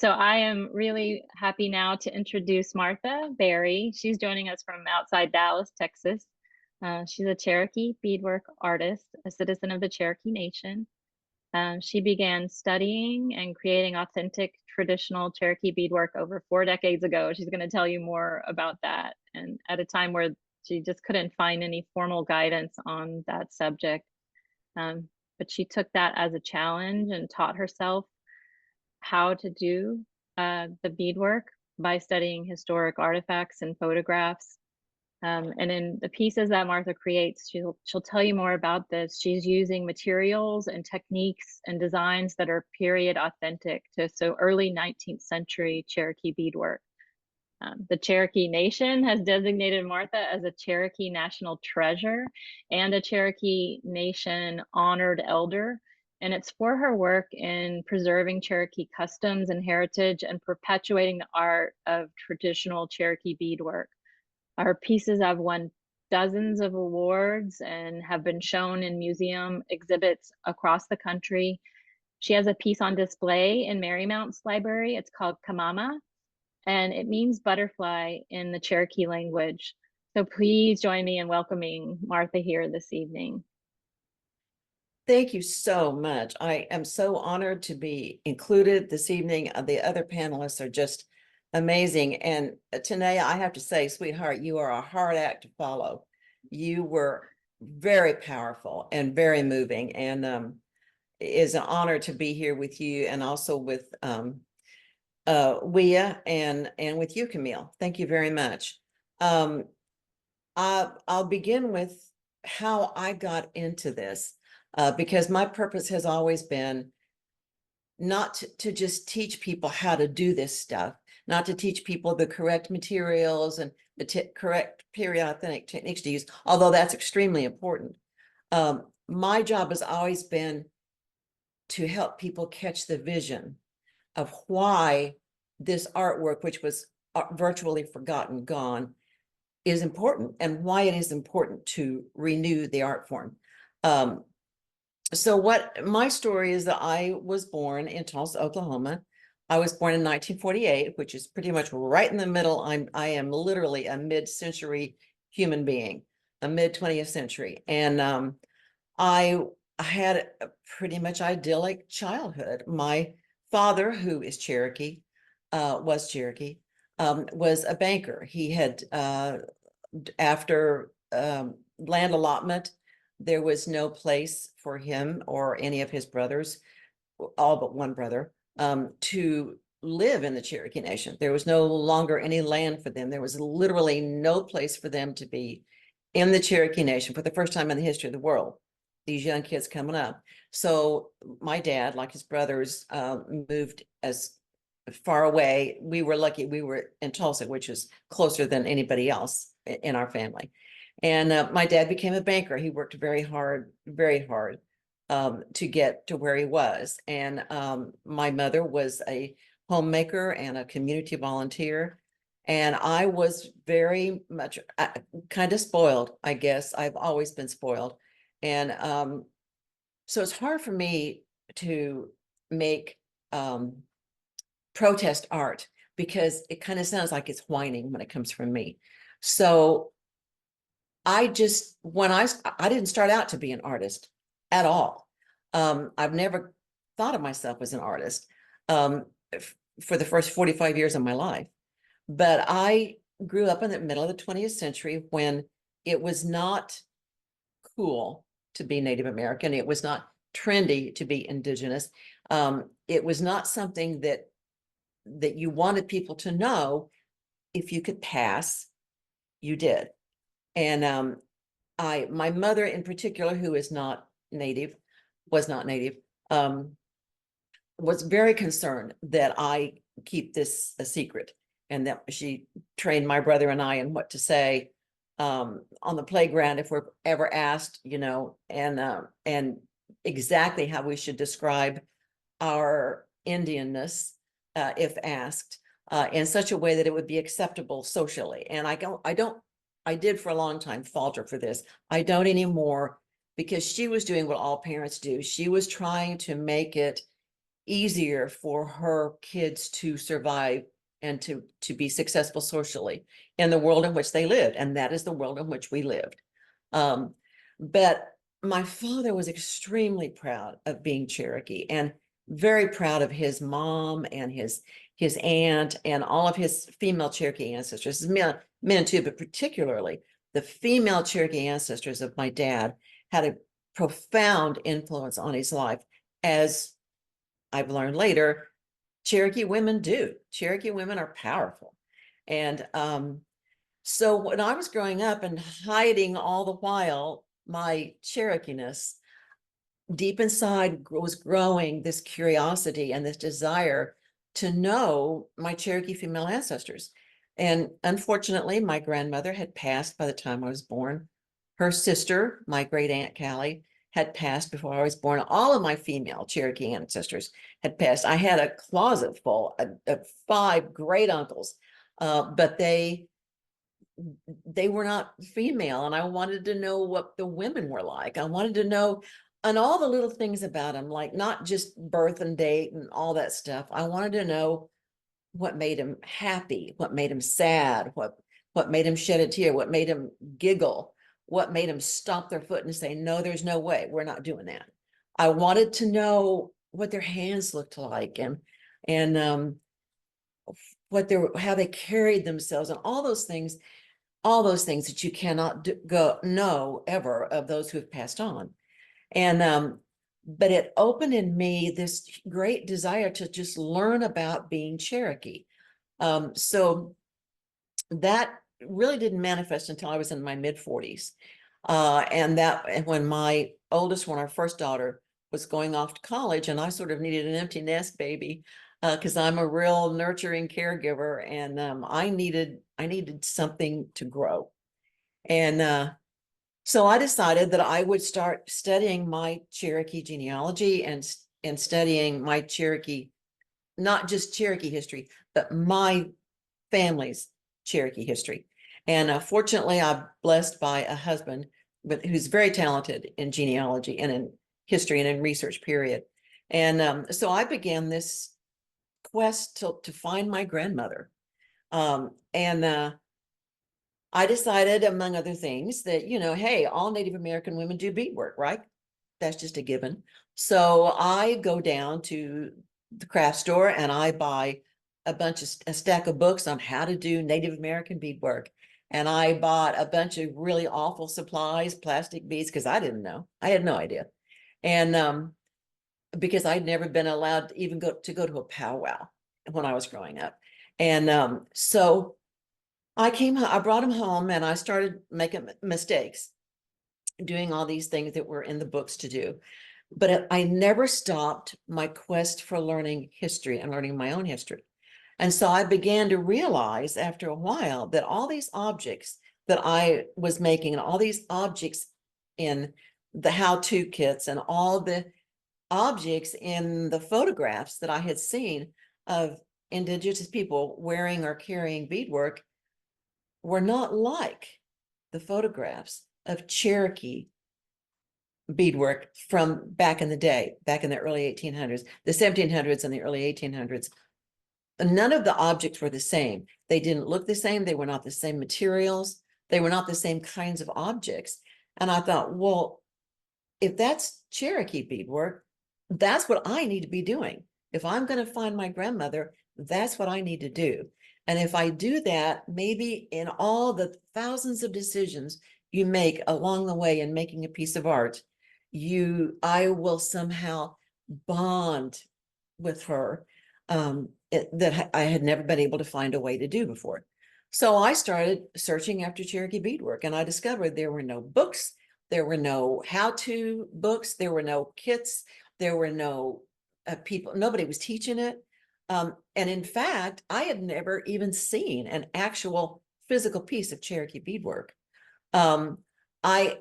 So I am really happy now to introduce Martha Berry. She's joining us from outside Dallas, Texas. She's a Cherokee beadwork artist, a citizen of the Cherokee Nation. She began studying and creating authentic traditional Cherokee beadwork over 4 decades ago. She's going to tell you more about that. And at a time where she just couldn't find any formal guidance on that subject. But she took that as a challenge and taught herself how to do the beadwork by studying historic artifacts and photographs. And in the pieces that Martha creates, she'll tell you more about this. She's using materials and techniques and designs that are period authentic to early 19th century Cherokee beadwork. The Cherokee Nation has designated Martha as a Cherokee National Treasure and a Cherokee Nation Honored Elder. And it's for her work in preserving Cherokee customs and heritage and perpetuating the art of traditional Cherokee beadwork. Her pieces have won dozens of awards and have been shown in museum exhibits across the country. She has a piece on display in Marymount's library. It's called Kamama, and it means butterfly in the Cherokee language. So please join me in welcoming Martha here this evening. Thank you so much. I am so honored to be included this evening. The other panelists are just amazing. And Tanaya, I have to say, sweetheart, you are a hard act to follow. You were very powerful and very moving, and it is an honor to be here with you, and also with Weeya and with you, Camille. Thank you very much. I'll begin with how I got into this, because my purpose has always been not to just teach people how to do this stuff, not to teach people the correct materials and the correct period authentic techniques to use, although that's extremely important. My job has always been to help people catch the vision of why this artwork, which was virtually forgotten, gone, is important, and why it is important to renew the art form. So what my story is that I was born in Tulsa, Oklahoma. I was born in 1948, which is pretty much right in the middle. I am literally a mid-century human being, a mid-20th century. And I had a pretty much idyllic childhood. My father, who is Cherokee, was a banker. He had, after land allotment, there was no place for him or any of his brothers, all but one brother, to live in the Cherokee Nation. There was no longer any land for them. There was literally no place for them to be in the Cherokee Nation for the first time in the history of the world, these young kids coming up. So my dad, like his brothers, moved as far away. We were lucky we were in Tulsa, which is closer than anybody else in our family. And my dad became a banker. He worked very hard to get to where he was. And my mother was a homemaker and a community volunteer. And I was very much kind of spoiled, I guess. I've always been spoiled. And so it's hard for me to make protest art, because it kind of sounds like it's whining when it comes from me. So I didn't start out to be an artist at all. I've never thought of myself as an artist for the first 45 years of my life. But I grew up in the middle of the 20th century when it was not cool to be Native American. It was not trendy to be Indigenous. It was not something that you wanted people to know. If you could pass, you did. And my mother in particular, who is not native, was very concerned that I keep this a secret, and that she trained my brother and I in what to say on the playground if we're ever asked, and exactly how we should describe our Indianness if asked, in such a way that it would be acceptable socially. And I did for a long time falter for this. I don't anymore, because she was doing what all parents do. She was trying to make it easier for her kids to survive and to be successful socially in the world in which they lived. And that is the world in which we lived. But my father was extremely proud of being Cherokee and very proud of his mom and his aunt and all of his female Cherokee ancestors, men too, but particularly the female Cherokee ancestors of my dad had a profound influence on his life, as I've learned later, Cherokee women do. Cherokee women are powerful. And so when I was growing up and hiding all the while my Cherokeeness, deep inside was growing this curiosity and this desire to know my Cherokee female ancestors. And unfortunately, my grandmother had passed by the time I was born. Her sister, my great aunt Callie, had passed before I was born. All of my female Cherokee ancestors had passed. I had a closet full of 5 great uncles, but they were not female, and I wanted to know what the women were like. I wanted to know, and all the little things about them, like not just birth and date and all that stuff. I wanted to know what made them happy, what made them sad, what made them shed a tear, what made them giggle, what made them stomp their foot and say, no, there's no way, we're not doing that. I wanted to know what their hands looked like and what how they carried themselves and all those things that you cannot know ever of those who have passed on. And but it opened in me this great desire to just learn about being Cherokee. So that really didn't manifest until I was in my mid-40s. And when my oldest one, our first daughter, was going off to college, and I sort of needed an empty nest baby, because I'm a real nurturing caregiver, and I needed something to grow. And so I decided that I would start studying my Cherokee genealogy and studying my Cherokee, not just Cherokee history, but my family's Cherokee history. And fortunately, I'm blessed by a husband who's very talented in genealogy and in history and in research, period. And so I began this quest to find my grandmother. And I decided, among other things, that, hey, all Native American women do beadwork, right? That's just a given. So I go down to the craft store and I buy a stack of books on how to do Native American beadwork. And I bought a bunch of really awful supplies, plastic beads, because I didn't know. I had no idea. And because I'd never been allowed to even go to a powwow when I was growing up. And so I brought them home and I started making mistakes, doing all these things that were in the books to do. But I never stopped my quest for learning history and learning my own history. And so I began to realize after a while that all these objects that I was making and all these objects in the how-to kits and all the objects in the photographs that I had seen of Indigenous people wearing or carrying beadwork were not like the photographs of Cherokee beadwork from back in the day, back in the early 1800s, the 1700s and the early 1800s. None of the objects were the same. They didn't look the same. They were not the same materials. They were not the same kinds of objects. And I thought, well, if that's Cherokee beadwork, that's what I need to be doing. If I'm going to find my grandmother, that's what I need to do. And if I do that, maybe in all the thousands of decisions you make along the way in making a piece of art, I will somehow bond with her that I had never been able to find a way to do before. So I started searching after Cherokee beadwork, and I discovered there were no books, there were no how-to books, there were no kits, there were no people, nobody was teaching it. And in fact, I had never even seen an actual physical piece of Cherokee beadwork. Um, I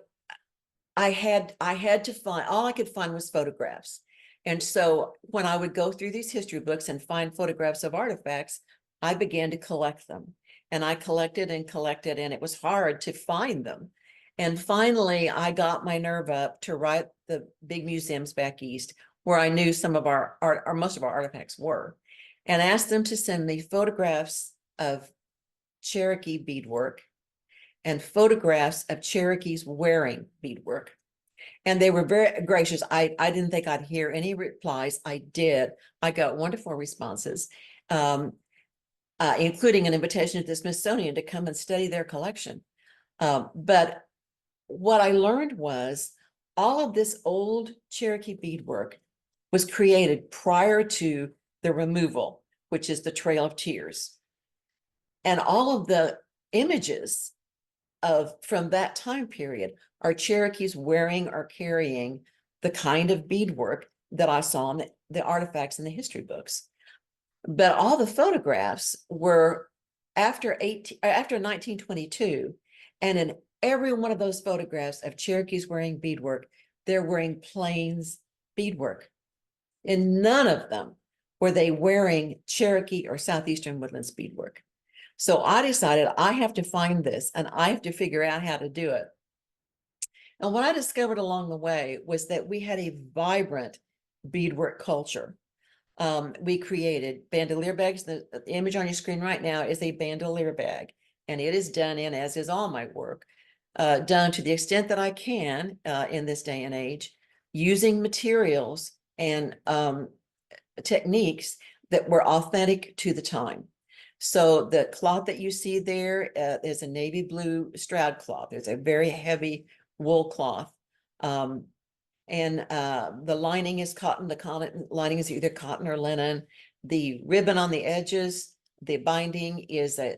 had to find, all I could find was photographs. And so when I would go through these history books and find photographs of artifacts, I began to collect them. And I collected and collected, and it was hard to find them. And finally, I got my nerve up to write the big museums back east where I knew some of our art, or most of our artifacts were, and asked them to send me photographs of Cherokee beadwork and photographs of Cherokees wearing beadwork. And they were very gracious. I didn't think I'd hear any replies. I did. I got wonderful responses, including an invitation to the Smithsonian to come and study their collection. But what I learned was all of this old Cherokee beadwork was created prior to the removal, which is the Trail of Tears. And all of the images from that time period are Cherokees wearing or carrying the kind of beadwork that I saw in the artifacts in the history books. But all the photographs were after 1922, and in every one of those photographs of Cherokees wearing beadwork, they're wearing plains beadwork. In none of them were they wearing Cherokee or Southeastern Woodlands beadwork. So I decided I have to find this and I have to figure out how to do it. And what I discovered along the way was that we had a vibrant beadwork culture. We created bandolier bags. The image on your screen right now is a bandolier bag, and it is done in, as is all my work, done to the extent that I can in this day and age, using materials and techniques that were authentic to the time. So the cloth that you see there is a navy blue Stroud cloth. It's a very heavy wool cloth. And the lining is cotton. The lining is either cotton or linen. The ribbon on the edges, the binding is a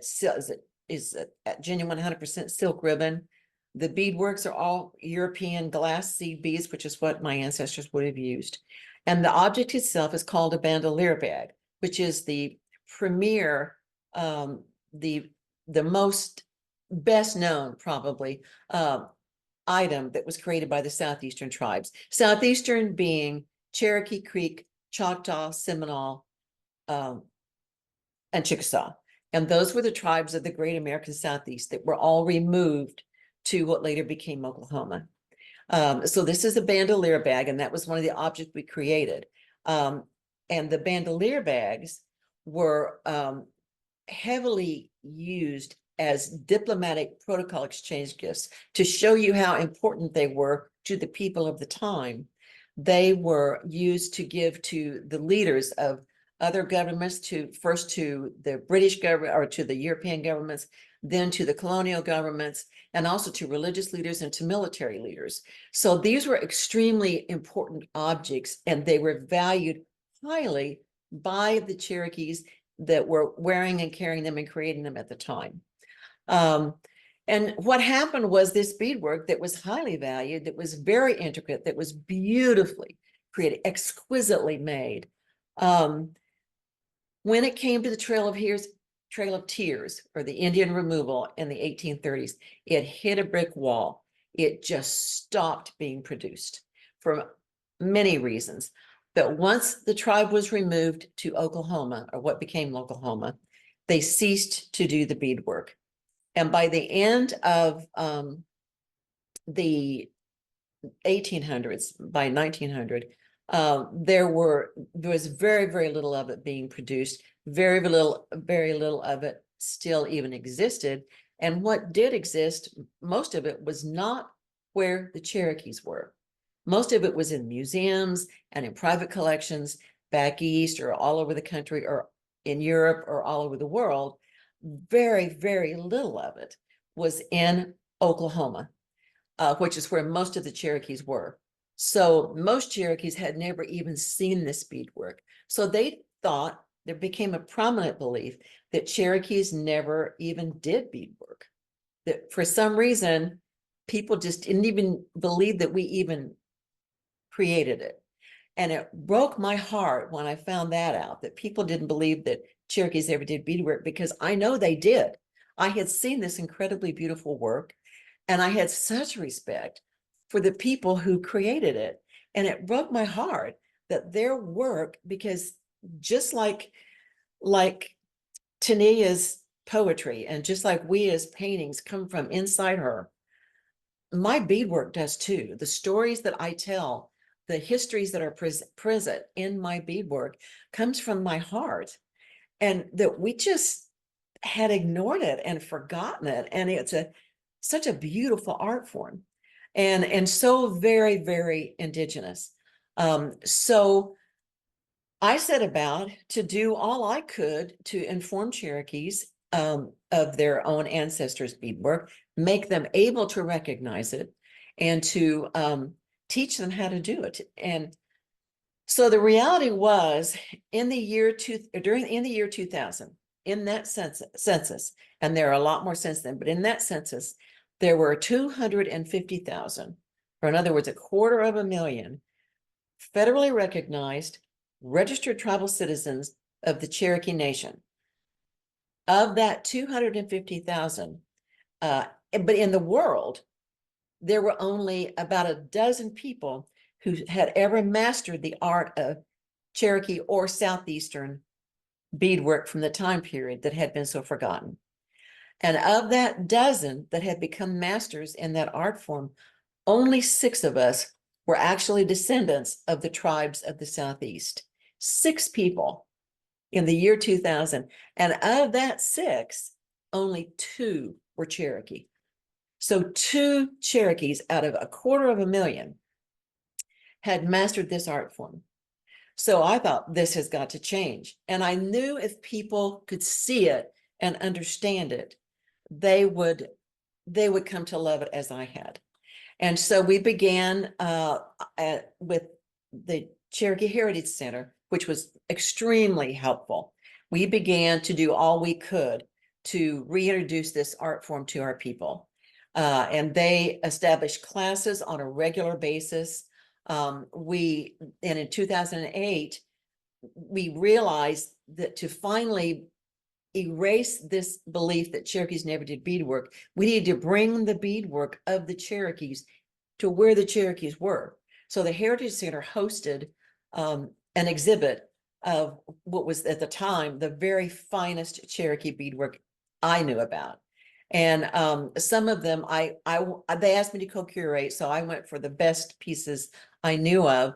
genuine 100% silk ribbon. The beadworks are all European glass seed beads, which is what my ancestors would have used. And the object itself is called a bandolier bag, which is the premier, the most best known probably item that was created by the Southeastern tribes. Southeastern being Cherokee, Creek, Choctaw, Seminole, and Chickasaw. And those were the tribes of the Great American Southeast that were all removed to what later became Oklahoma. So this is a bandolier bag, and that was one of the objects we created. And the bandolier bags were heavily used as diplomatic protocol exchange gifts to show you how important they were to the people of the time. They were used to give to the leaders of other governments, first to the British government or to the European governments, then to the colonial governments, and also to religious leaders and to military leaders. So these were extremely important objects, and they were valued highly by the Cherokees that were wearing and carrying them and creating them at the time. And what happened was this beadwork that was highly valued, that was very intricate, that was beautifully created, exquisitely made. When it came to the Trail of Tears, or the Indian removal in the 1830s, it hit a brick wall. It just stopped being produced for many reasons. But once the tribe was removed to Oklahoma, or what became Oklahoma, they ceased to do the beadwork. And by the end of the 1800s, by 1900, there was very, very little of it being produced. Very little of it still even existed. And what did exist, most of it was not where the Cherokees were. Most of it was in museums and in private collections back east, or all over the country, or in Europe, or all over the world. Very, very little of it was in Oklahoma, which is where most of the Cherokees were. So most Cherokees had never even seen this beadwork. So they thought, there became a prominent belief that Cherokees never even did beadwork. That for some reason, people just didn't even believe that we even created it. And it broke my heart when I found that out, that people didn't believe that Cherokees ever did beadwork, because I know they did. I had seen this incredibly beautiful work, and I had such respect for the people who created it. And it broke my heart that their work, because just like Tanaya's poetry, and just like Weeya's paintings come from inside her, my beadwork does too. The stories that I tell the histories that are present in my beadwork comes from my heart, and that we just had ignored it and forgotten it. And it's such a beautiful art form, and so very, very indigenous. So I set about to do all I could to inform Cherokees of their own ancestors' beadwork, make them able to recognize it, and to teach them how to do it. And so the reality was, in the year 2000, in that census, and there are a lot more since then, but in that census, there were 250,000, or in other words, 250,000 federally recognized registered tribal citizens of the Cherokee Nation. Of that 250,000, but in the world, there were only about a dozen people who had ever mastered the art of Cherokee or Southeastern beadwork from the time period that had been so forgotten. And of that dozen that had become masters in that art form, only 6 of us were actually descendants of the tribes of the Southeast. 6 people in the year 2000. And of that 6, only 2 were Cherokee. So 2 Cherokees out of 250,000 had mastered this art form. So I thought, this has got to change. And I knew if people could see it and understand it, they would come to love it as I had. And so we began with the Cherokee Heritage Center, which was extremely helpful. We began to do all we could to reintroduce this art form to our people. And they established classes on a regular basis. And in 2008, we realized that to finally erase this belief that Cherokees never did beadwork, we needed to bring the beadwork of the Cherokees to where the Cherokees were. So the Heritage Center hosted an exhibit of what was at the time the very finest Cherokee beadwork I knew about. And some of them they asked me to co-curate, so I went for the best pieces I knew of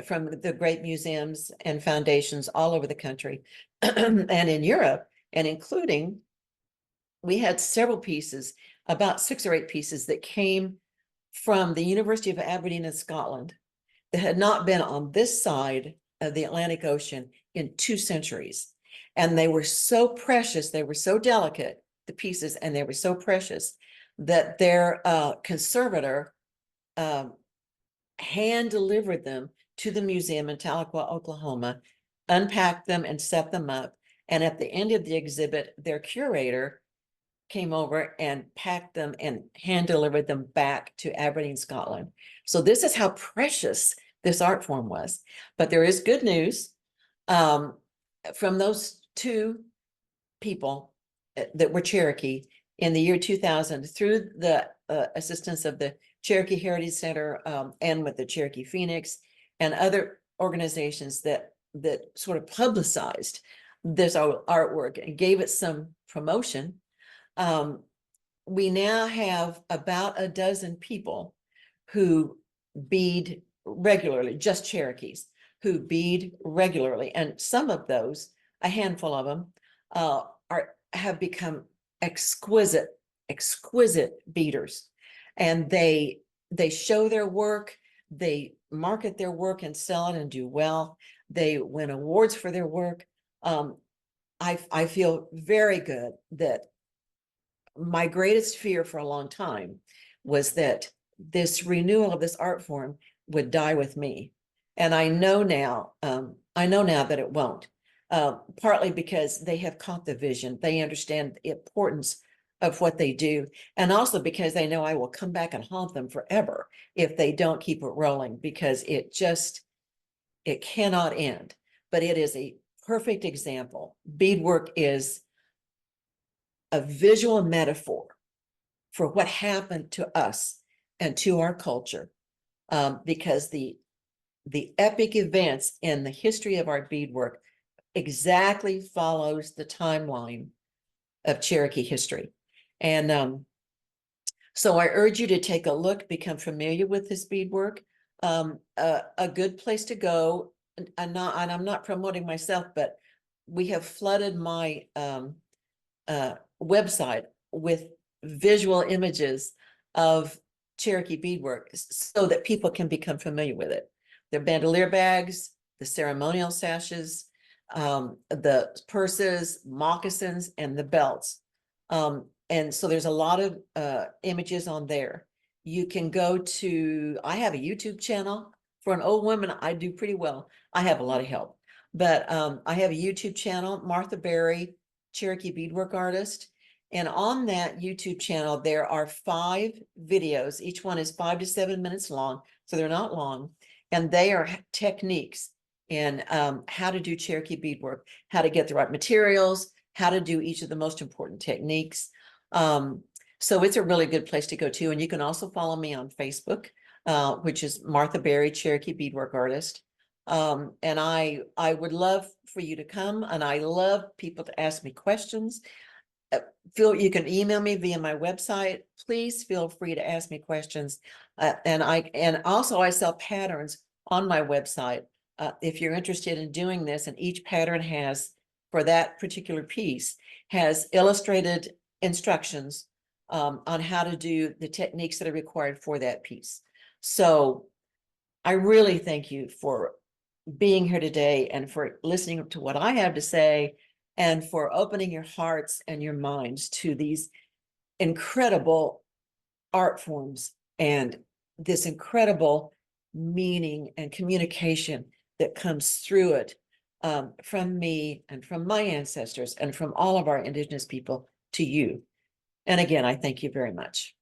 from the great museums and foundations all over the country and in Europe, and including, we had several pieces, about 6 or 8 pieces that came from the University of Aberdeen in Scotland that had not been on this side of the Atlantic Ocean in 2 centuries. And they were so precious, they were so delicate, the pieces, and they were so precious that their conservator hand delivered them to the museum in Tahlequah, Oklahoma, unpacked them and set them up. And at the end of the exhibit, their curator came over and packed them and hand delivered them back to Aberdeen, Scotland. So this is how precious this art form was. But there is good news. From those 2 people that were Cherokee in the year 2000, through the assistance of the Cherokee Heritage Center and with the Cherokee Phoenix and other organizations that sort of publicized this artwork and gave it some promotion, we now have about a dozen people who bead regularly, just Cherokees who bead regularly. And some of those, a handful of them, have become exquisite beaders. And they show their work, they market their work and sell it and do well. They win awards for their work. I feel very good that my greatest fear for a long time was that this renewal of this art form would die with me. And I know now that it won't, partly because they have caught the vision. They understand the importance of what they do. And also because they know I will come back and haunt them forever if they don't keep it rolling, because it cannot end. But it is a perfect example. Beadwork is a visual metaphor for what happened to us and to our culture, because the epic events in the history of our beadwork exactly follows the timeline of Cherokee history. And so I urge you to take a look, become familiar with this beadwork. A good place to go, and I'm not promoting myself, but we have flooded my website with visual images of Cherokee beadwork so that people can become familiar with it. The bandolier bags, the ceremonial sashes, the purses, moccasins, and the belts. And so there's a lot of images on there. You can go to, I have a YouTube channel. For an old woman, I do pretty well. I have a lot of help, but I have a YouTube channel, Martha Berry, Cherokee beadwork artist. And on that YouTube channel, there are 5 videos. Each one is 5 to 7 minutes long, so they're not long. And they are techniques in how to do Cherokee beadwork, how to get the right materials, how to do each of the most important techniques. So it's a really good place to go to. And you can also follow me on Facebook, which is Martha Berry, Cherokee beadwork artist. And I would love for you to come, and I love people to ask me questions. You can email me via my website. Please feel free to ask me questions. And also I sell patterns on my website. If you're interested in doing this, and each pattern has, for that particular piece, has illustrated instructions on how to do the techniques that are required for that piece. So I really thank you for being here today and for listening to what I have to say, and for opening your hearts and your minds to these incredible art forms and this incredible meaning and communication that comes through it, from me and from my ancestors and from all of our Indigenous people to you. And again, I thank you very much.